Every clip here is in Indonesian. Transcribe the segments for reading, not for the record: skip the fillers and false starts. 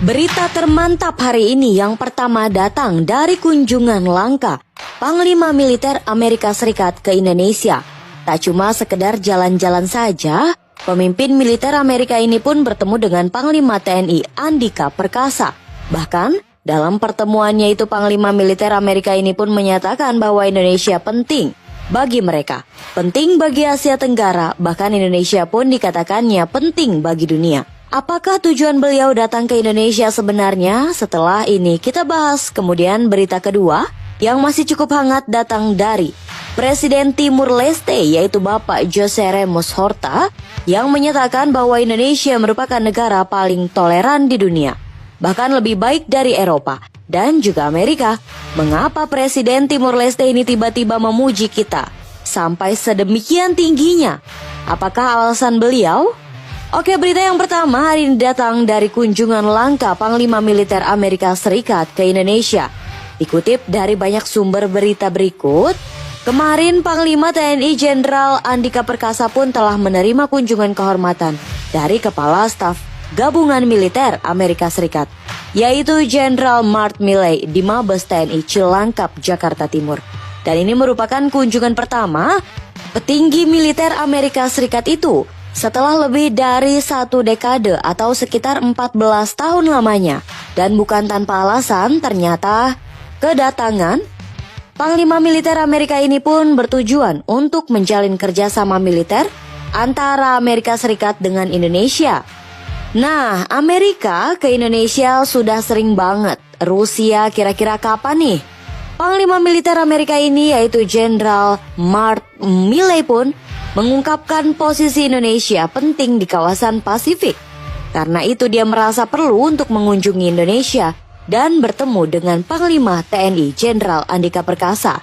Berita termantap hari ini yang pertama datang dari kunjungan langka Panglima Militer Amerika Serikat ke Indonesia. Tak cuma sekedar jalan-jalan saja, pemimpin militer Amerika ini pun bertemu dengan Panglima TNI Andika Perkasa. Bahkan, dalam pertemuannya itu Panglima Militer Amerika ini pun menyatakan bahwa Indonesia penting bagi mereka, penting bagi Asia Tenggara, bahkan Indonesia pun dikatakannya penting bagi dunia. Apakah tujuan beliau datang ke Indonesia sebenarnya? Setelah ini kita bahas. Kemudian berita kedua yang masih cukup hangat datang dari Presiden Timur Leste, yaitu Bapak José Ramos Horta, yang menyatakan bahwa Indonesia merupakan negara paling toleran di dunia, bahkan lebih baik dari Eropa dan juga Amerika. Mengapa Presiden Timur Leste ini tiba-tiba memuji kita sampai sedemikian tingginya? Apakah alasan beliau? Oke, berita yang pertama hari ini datang dari kunjungan langka Panglima Militer Amerika Serikat ke Indonesia. Dikutip dari banyak sumber berita berikut, kemarin Panglima TNI Jenderal Andika Perkasa pun telah menerima kunjungan kehormatan dari Kepala Staf Gabungan Militer Amerika Serikat, yaitu Jenderal Mark Milley di Mabes TNI Cilangkap, Jakarta Timur. Dan ini merupakan kunjungan pertama petinggi militer Amerika Serikat itu setelah lebih dari 1 dekade atau sekitar 14 tahun lamanya. Dan bukan tanpa alasan, ternyata kedatangan Panglima Militer Amerika ini pun bertujuan untuk menjalin kerjasama militer antara Amerika Serikat dengan Indonesia. Nah, Amerika ke Indonesia sudah sering banget. Rusia kira-kira kapan nih? Panglima Militer Amerika ini yaitu Jenderal Mark Milley pun mengungkapkan posisi Indonesia penting di kawasan Pasifik. Karena itu dia merasa perlu untuk mengunjungi Indonesia dan bertemu dengan Panglima TNI Jenderal Andika Perkasa.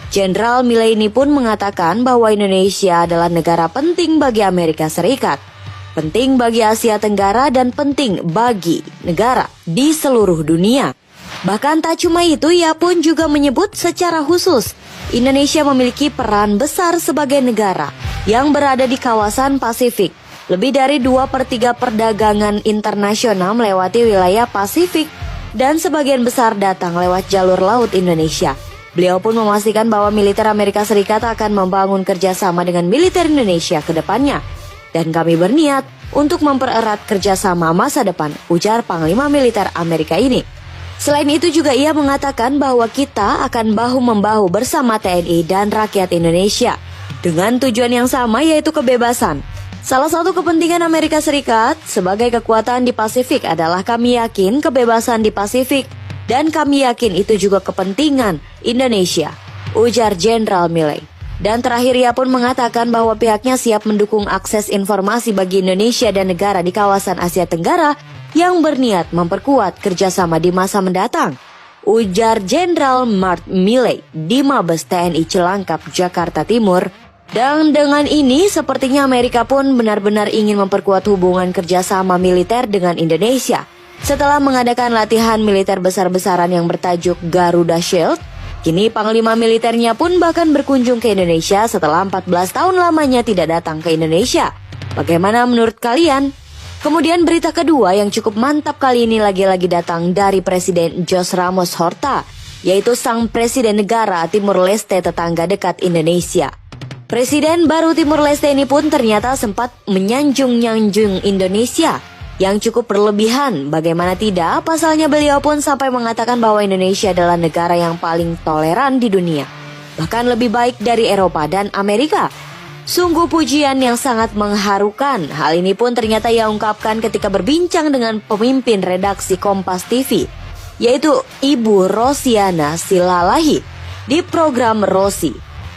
Jenderal Milley ini pun mengatakan bahwa Indonesia adalah negara penting bagi Amerika Serikat, penting bagi Asia Tenggara, dan penting bagi negara di seluruh dunia. Bahkan tak cuma itu, ia pun juga menyebut secara khusus Indonesia memiliki peran besar sebagai negara yang berada di kawasan Pasifik. Lebih dari 2/3 perdagangan internasional melewati wilayah Pasifik dan sebagian besar datang lewat jalur laut Indonesia. Beliau pun memastikan bahwa militer Amerika Serikat akan membangun kerjasama dengan militer Indonesia ke depannya. Dan kami berniat untuk mempererat kerjasama masa depan, ujar Panglima Militer Amerika ini. Selain itu juga ia mengatakan bahwa kita akan bahu-membahu bersama TNI dan rakyat Indonesia dengan tujuan yang sama, yaitu kebebasan. Salah satu kepentingan Amerika Serikat sebagai kekuatan di Pasifik adalah kami yakin kebebasan di Pasifik, dan kami yakin itu juga kepentingan Indonesia, ujar Jenderal Milley. Dan terakhir ia pun mengatakan bahwa pihaknya siap mendukung akses informasi bagi Indonesia dan negara di kawasan Asia Tenggara yang berniat memperkuat kerjasama di masa mendatang, ujar Jenderal Mark Milley di Mabes TNI Cilangkap, Jakarta Timur. Dan dengan ini sepertinya Amerika pun benar-benar ingin memperkuat hubungan kerjasama militer dengan Indonesia. Setelah mengadakan latihan militer besar-besaran yang bertajuk Garuda Shield, kini Panglima militernya pun bahkan berkunjung ke Indonesia setelah 14 tahun lamanya tidak datang ke Indonesia. Bagaimana menurut kalian? Kemudian berita kedua yang cukup mantap kali ini lagi-lagi datang dari Presiden José Ramos Horta, yaitu sang Presiden negara Timur Leste tetangga dekat Indonesia. Presiden baru Timur Leste ini pun ternyata sempat menyanjung-nyanjung Indonesia yang cukup berlebihan. Bagaimana tidak, pasalnya beliau pun sampai mengatakan bahwa Indonesia adalah negara yang paling toleran di dunia, bahkan lebih baik dari Eropa dan Amerika. Sungguh pujian yang sangat mengharukan. Hal ini pun ternyata ia ungkapkan ketika berbincang dengan pemimpin redaksi Kompas TV, yaitu Ibu Rosiana Silalahi, di program Rosi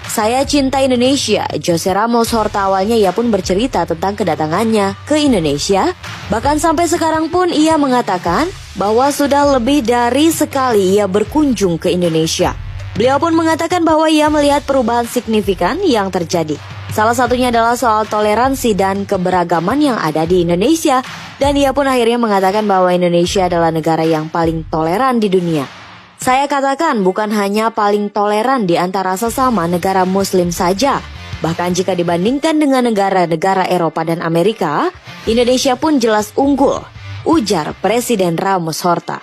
Saya Cinta Indonesia. José Ramos Horta awalnya ia pun bercerita tentang kedatangannya ke Indonesia. Bahkan sampai sekarang pun ia mengatakan bahwa sudah lebih dari sekali ia berkunjung ke Indonesia. Beliau pun mengatakan bahwa ia melihat perubahan signifikan yang terjadi. Salah satunya adalah soal toleransi dan keberagaman yang ada di Indonesia. Dan ia pun akhirnya mengatakan bahwa Indonesia adalah negara yang paling toleran di dunia. Saya katakan bukan hanya paling toleran di antara sesama negara Muslim saja. Bahkan jika dibandingkan dengan negara-negara Eropa dan Amerika, Indonesia pun jelas unggul. ujar Presiden Ramos Horta.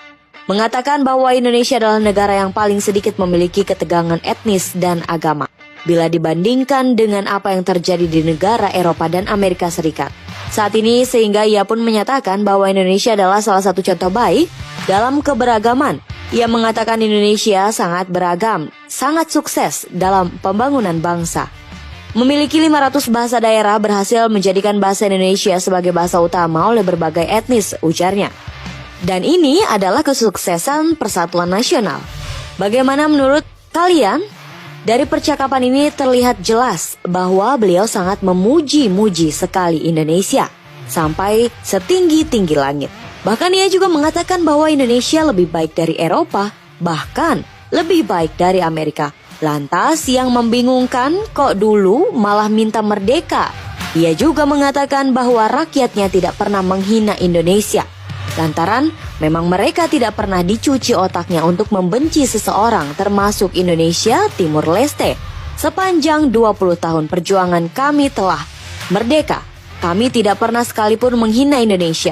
Mengatakan bahwa Indonesia adalah negara yang paling sedikit memiliki ketegangan etnis dan agama bila dibandingkan dengan apa yang terjadi di negara Eropa dan Amerika Serikat. Saat ini sehingga ia pun menyatakan bahwa Indonesia adalah salah satu contoh baik dalam keberagaman. Ia mengatakan Indonesia sangat beragam, sangat sukses dalam pembangunan bangsa. Memiliki 500 bahasa daerah berhasil menjadikan bahasa Indonesia sebagai bahasa utama oleh berbagai etnis, ujarnya. Dan ini adalah kesuksesan persatuan nasional. Bagaimana menurut kalian? Dari percakapan ini terlihat jelas bahwa beliau sangat memuji-muji sekali Indonesia sampai setinggi-tinggi langit. Bahkan ia juga mengatakan bahwa Indonesia lebih baik dari Eropa, bahkan lebih baik dari Amerika. Lantas yang membingungkan kok dulu malah minta merdeka. Ia juga mengatakan bahwa rakyatnya tidak pernah menghina Indonesia. Lantaran memang mereka tidak pernah dicuci otaknya untuk membenci seseorang termasuk Indonesia Timur Leste. Sepanjang 20 tahun perjuangan kami telah merdeka. Kami tidak pernah sekalipun menghina Indonesia.